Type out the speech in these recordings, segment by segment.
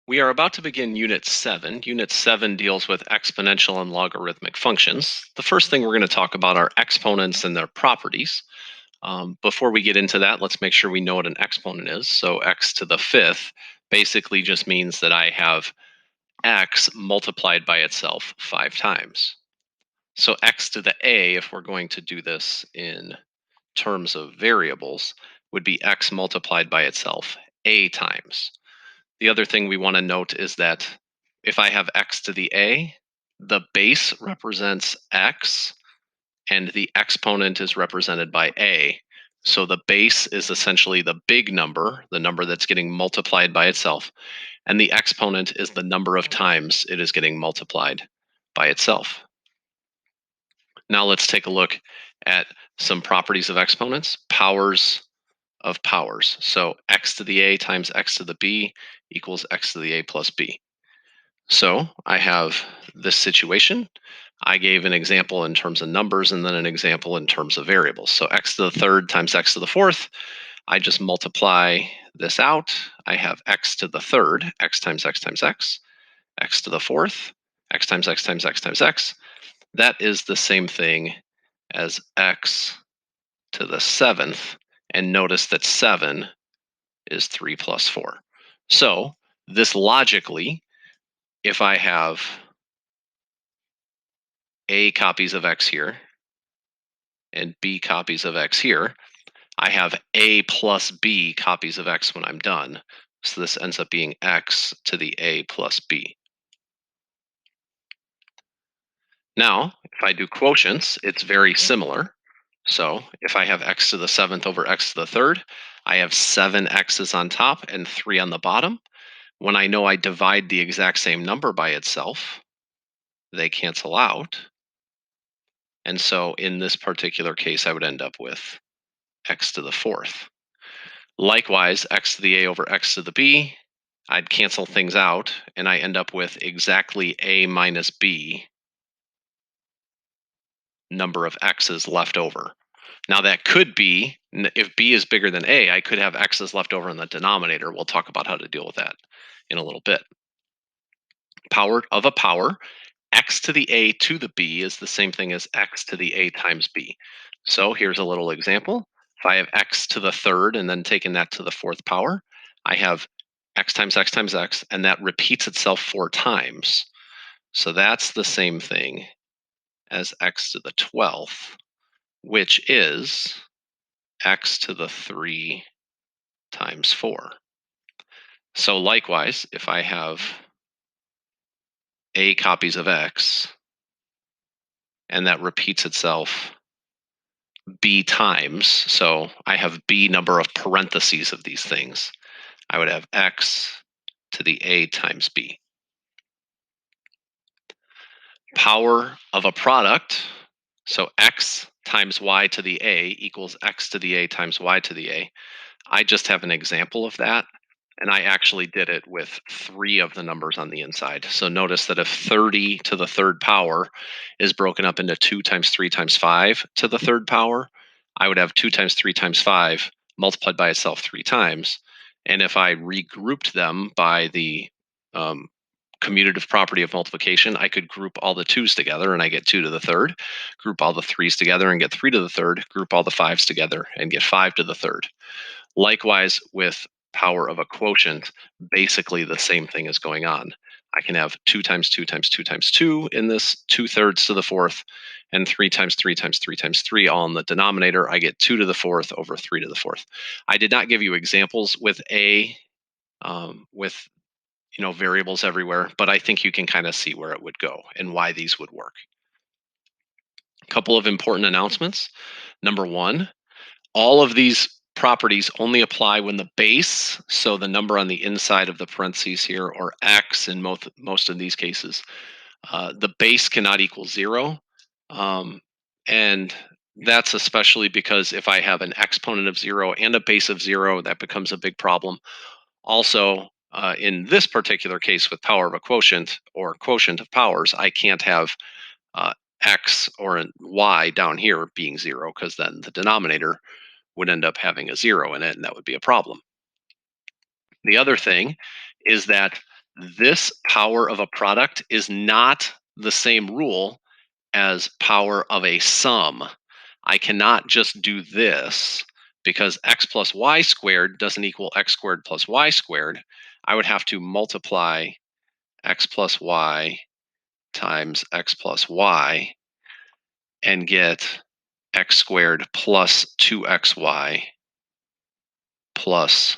We are about to begin Unit 7. Unit 7 deals with exponential and logarithmic functions. The first thing we're going to talk about are exponents and their properties. Before we get into that, let's make sure we know what an exponent is. So x to the fifth basically just means that I have x multiplied by itself 5 times. So x to the a, if we're going to do this in terms of variables, would be x multiplied by itself a times. The other thing we want to note is that if I have x to the a, the base represents x and the exponent is represented by a. So the base is essentially the big number, the number that's getting multiplied by itself, and the exponent is the number of times it is getting multiplied by itself. Now let's take a look at some properties of exponents, powers of powers. So x to the a times x to the b equals x to the a plus b. So I have this situation. I gave an example in terms of numbers and then an example in terms of variables. So x to the third times x to the fourth. I just multiply this out. I have x to the third, x times x times x to the fourth, x times x times x times x. That is the same thing as x to the seventh. And notice that 7 is 3 plus 4. So this logically, if I have a copies of x here and b copies of x here, I have a plus b copies of x when I'm done. So this ends up being x to the a plus b. Now, if I do quotients, it's very similar. So if I have x to the seventh over x to the third, I have 7 x's on top and 3 on the bottom. When I know I divide the exact same number by itself, they cancel out. And so in this particular case, I would end up with x to the fourth. Likewise, x to the a over x to the b, I'd cancel things out, and I end up with exactly a minus b number of x's left over. Now that could be, if b is bigger than a, I could have x's left over in the denominator. We'll talk about how to deal with that in a little bit. Power of a power, x to the a to the b is the same thing as x to the a times b. So here's a little example. If I have x to the third and then taking that to the fourth power, I have x times x times x, and that repeats itself 4 times. So that's the same thing as x to the 12th, which is x to the 3 times 4. So likewise, if I have a copies of x, and that repeats itself b times, so I have b number of parentheses of these things, I would have x to the a times b. Power of a product, so x times y to the a equals x to the a times y to the a. I just have an example of that, and I actually did it with 3 of the numbers on the inside. So notice that if 30 to the third power is broken up into 2 times 3 times 5 to the third power, I would have 2 times 3 times 5 multiplied by itself 3 times. And if I regrouped them by the commutative property of multiplication, I could group all the 2's together and I get 2 to the third, group all the 3's together and get 3 to the third, group all the 5's together and get 5 to the third. Likewise, with power of a quotient, basically the same thing is going on. I can have 2 times 2 times 2 times 2 in this 2/3 to the fourth, and 3 times 3 times 3 times 3 all in the denominator. I get 2 to the fourth over 3 to the fourth. I did not give you examples with with variables everywhere, but I think you can kind of see where it would go and why these would work. A couple of important announcements. Number one, all of these properties only apply when the base, so the number on the inside of the parentheses here, or x in most of these cases, the base cannot equal 0. And that's especially because if I have an exponent of 0 and a base of 0, that becomes a big problem. Also, in this particular case with power of a quotient or quotient of powers, I can't have uh, x or y down here being 0, because then the denominator would end up having a 0 in it, and that would be a problem. The other thing is that This power of a product is not the same rule as power of a sum. I cannot just do this because x plus y squared doesn't equal x squared plus y squared. I would have to multiply x plus y times x plus y and get x squared plus 2xy plus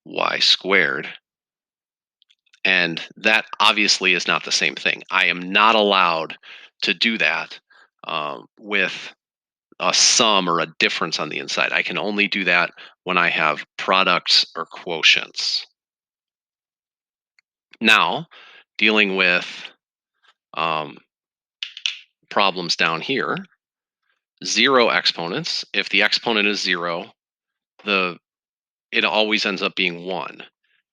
y squared. And that obviously is not the same thing. I am not allowed to do that with a sum or a difference on the inside. I can only do that when I have products or quotients. Now, dealing with um, problems down here, zero exponents. If the exponent is zero, it always ends up being 1.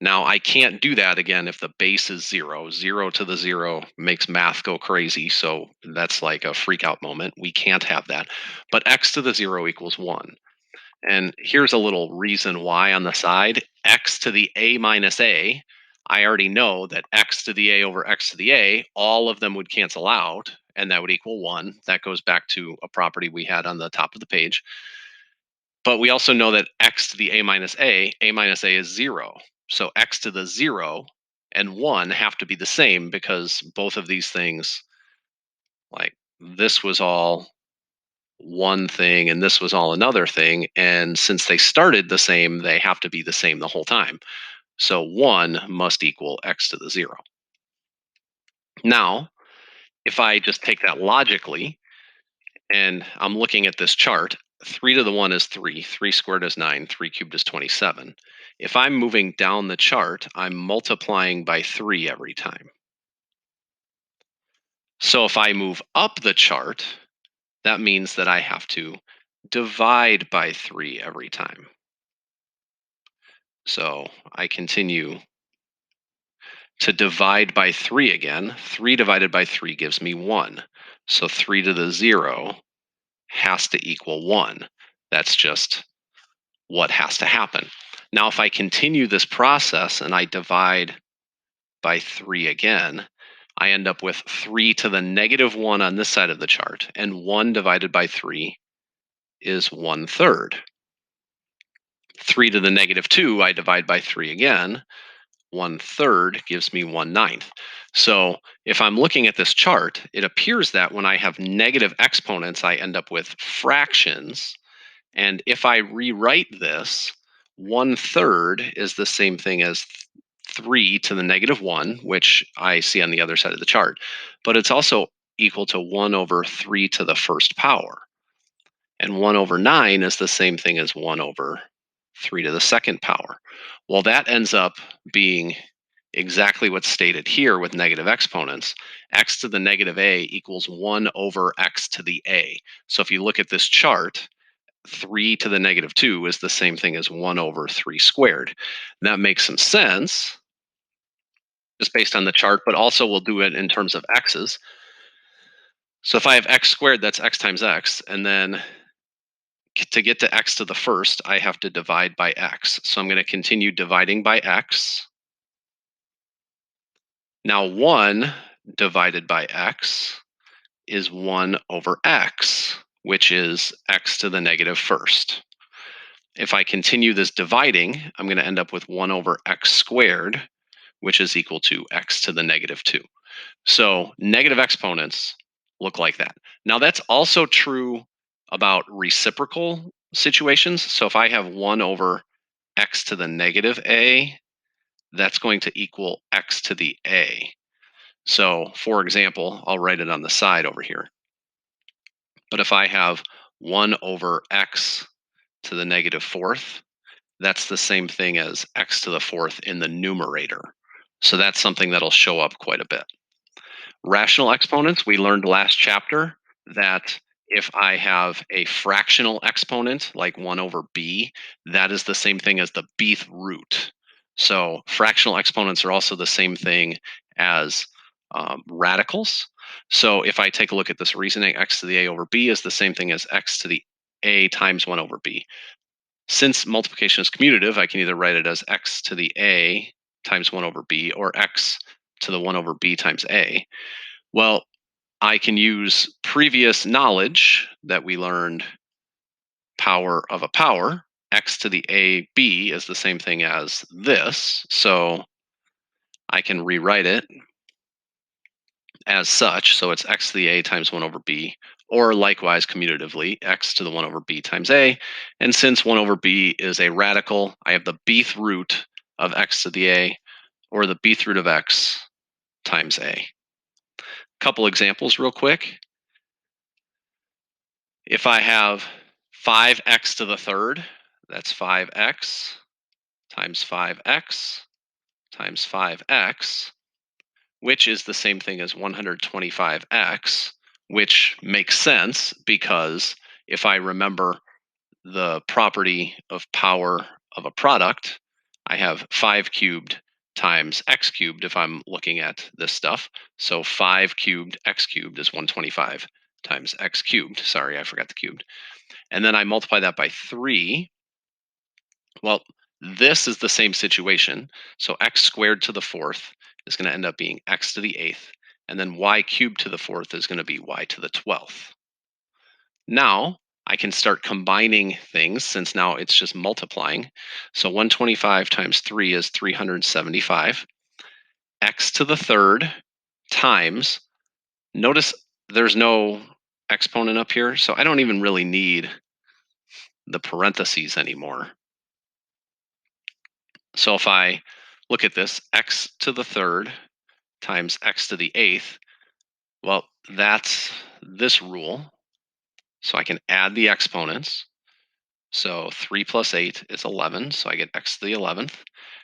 Now, I can't do that again if the base is 0. 0 to the 0 makes math go crazy, so that's like a freak out moment. We can't have that. But x to the 0 equals 1. And here's a little reason why on the side. X to the a minus a, I already know that x to the a over x to the a, all of them would cancel out, and that would equal 1. That goes back to a property we had on the top of the page. But we also know that x to the a minus a is 0. So x to the 0 and 1 have to be the same because both of these things, like this was all one thing and this was all another thing. And since they started the same, they have to be the same the whole time. So 1 must equal x to the 0. Now, if I just take that logically, and I'm looking at this chart, 3 to the 1 is 3, 3 squared is 9, 3 cubed is 27. If I'm moving down the chart, I'm multiplying by 3 every time. So if I move up the chart, that means that I have to divide by 3 every time. So I continue to divide by 3 again. 3 divided by 3 gives me 1. So 3 to the 0 has to equal 1. That's just what has to happen. Now, if I continue this process and I divide by 3 again, I end up with 3 to the negative 1 on this side of the chart, and 1 divided by 3 is 1/3. 3 to the negative 2, I divide by 3 again. 1/3 gives me 1/9. So if I'm looking at this chart, it appears that when I have negative exponents, I end up with fractions. And if I rewrite this, 1/3 is the same thing as 3 to the negative 1, which I see on the other side of the chart. But it's also equal to 1 over 3 to the first power. And 1 over 9 is the same thing as 1 over 3 to the second power. Well, that ends up being exactly what's stated here with negative exponents. X to the negative a equals 1 over x to the a. So if you look at this chart, 3 to the negative 2 is the same thing as 1 over 3 squared. That makes some sense just based on the chart, but also we'll do it in terms of x's. So if I have x squared, that's x times x. And then to get to x to the first, I have to divide by x. So I'm going to continue dividing by x. Now 1 divided by x is 1 over x, which is x to the negative first. If I continue this dividing, I'm going to end up with 1 over x squared, which is equal to x to the negative 2. So negative exponents look like that. Now that's also true about reciprocal situations. So if I have 1 over x to the negative a, that's going to equal x to the a. So for example, I'll write it on the side over here. But if I have 1 over x to the negative fourth, that's the same thing as x to the fourth in the numerator. So that's something that'll show up quite a bit. Rational exponents, we learned last chapter that if I have a fractional exponent like 1 over b, that is the same thing as the bth root. So fractional exponents are also the same thing as radicals. So if I take a look at this reasoning, x to the a over b is the same thing as x to the a times 1 over b. Since multiplication is commutative, I can either write it as x to the a times 1 over b or x to the 1 over b times a. Well, I can use previous knowledge that we learned power of a power. X to the a b is the same thing as this. So I can rewrite it as such. So it's x to the a times 1 over b, or likewise commutatively, x to the 1 over b times a. And since 1 over b is a radical, I have the bth root of x to the a, or the bth root of x times a. Couple examples real quick. If I have 5x to the third, that's 5x times 5x times 5x, which is the same thing as 125x, which makes sense because if I remember the property of power of a product, I have 5 cubed times x cubed if I'm looking at this stuff. So 5 cubed x cubed is 125 times x cubed. Sorry, I forgot the cubed. And then I multiply that by 3. Well, this is the same situation. So x squared to the fourth is going to end up being x to the eighth. And then y cubed to the fourth is going to be y to the 12th. Now I can start combining things since now it's just multiplying. So 125 times 3 is 375. X to the third times, notice there's no exponent up here, so I don't even really need the parentheses anymore. So if I look at this, x to the third times x to the eighth, well, that's this rule. So I can add the exponents. So 3 plus 8 is 11, so I get x to the 11th.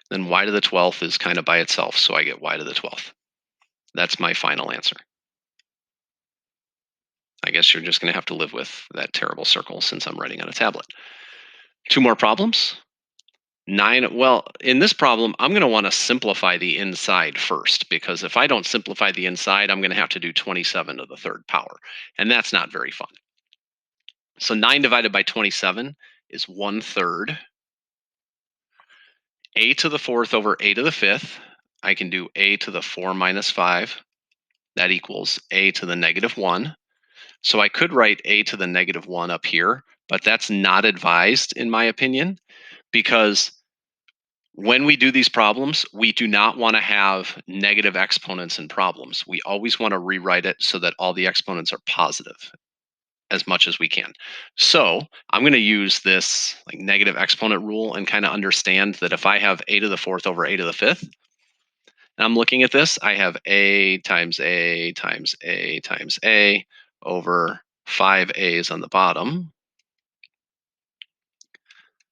Then y to the 12th is kind of by itself, so I get y to the 12th. That's my final answer. I guess you're just going to have to live with that terrible circle since I'm writing on a tablet. 2 more problems. 9, well, in this problem, I'm going to want to simplify the inside first, because if I don't simplify the inside, I'm going to have to do 27 to the third power, and that's not very fun. So 9 divided by 27 is 1/3. A to the fourth over a to the fifth, I can do a to the 4 minus 5. That equals a to the negative 1. So I could write a to the negative 1 up here, but that's not advised in my opinion, because when we do these problems, we do not want to have negative exponents in problems. We always want to rewrite it so that all the exponents are positive as much as we can. So I'm going to use this like negative exponent rule and kind of understand that if I have a to the fourth over a to the fifth, and I'm looking at this, I have a times a times a times a over 5 a's on the bottom.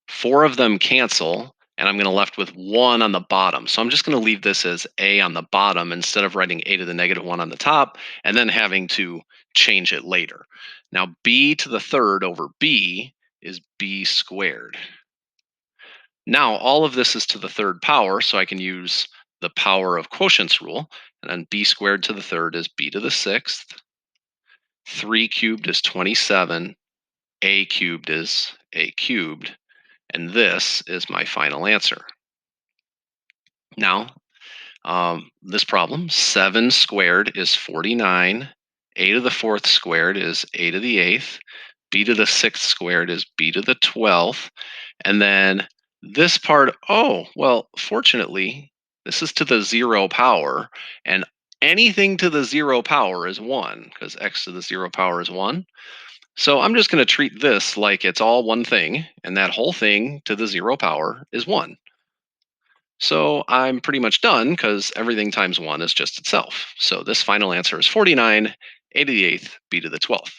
4 of them cancel, and I'm going to left with 1 on the bottom. So I'm just going to leave this as a on the bottom instead of writing a to the negative 1 on the top and then having to change it later. Now b to the third over b is b squared. Now all of this is to the third power, so I can use the power of quotients rule, and then b squared to the third is b to the sixth. 3 cubed is 27. A cubed is a cubed. And this is my final answer. Now, this problem, 7 squared is 49. A to the fourth squared is a to the eighth. B to the sixth squared is b to the 12th. And then this part, oh, well, fortunately, this is to the 0 power. And anything to the 0 power is 1, because x to the 0 power is 1. So I'm just going to treat this like it's all one thing, and that whole thing to the 0 power is 1. So I'm pretty much done because everything times 1 is just itself. So this final answer is 49, a to the 8th, b to the 12th.